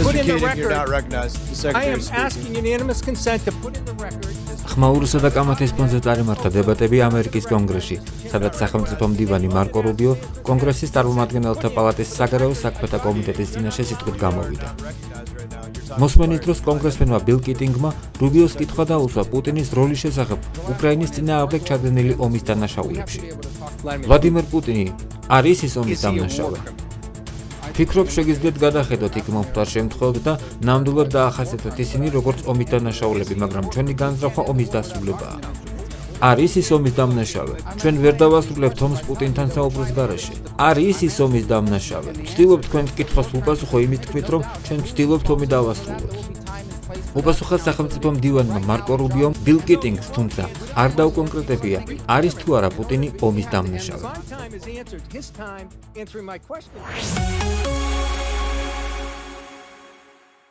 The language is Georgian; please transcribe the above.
put in the record. I am asking unanimous consent to put in the record. ხმაურისა და კამათის ფონზე წარიმართა დებატები ამერიკის კონგრესში, სადაც სახელმწიფო მდივანი მარკო რუბიო კონგრესის წარმომადგენელთა პალატის საგარეო საქმეთა კომიტეტის წინაშე სიტყვით გამოვიდა. მოსმენის დროს კონგრესმენმა ბილ კიტინგმა რუბიოს კითხვა დაუსვა პუტინის როლის შესახებ უკრაინის წინააღმდეგ ჩადენილი ომის დანაშაულებში. ვლადიმერ პუტინი არის ის ომის დამნაშავე. ფიქრობ შეგიძლიათ გადახედოთ იქ მომხდარ შემთხვევებს და ნამდვილად დაახასიათოთ ისინი როგორც ომის დანაშაულები, მაგრამ ჩვენი განზრახვა ომის დასრულებაა. არის ის ომის დამნაშავე. ჩვენ ვერ დავასრულებთ ომს პუტინთან საუბრის გარეშე. არის ის ომის დამნაშავე. ვცდილობთ თქვენ კითხვას უპასუხო იმის თქმით, რომ ჩვენ ვცდილობთ ომი დავასრულოთ. უპასუხა სახელმწიფო მდივანმა მარკო რუბიომ ბილ კიტინგს, თუმცა არ დაუკონკრეტებია, არის თუ არა პუტინი ომის დამნაშავე.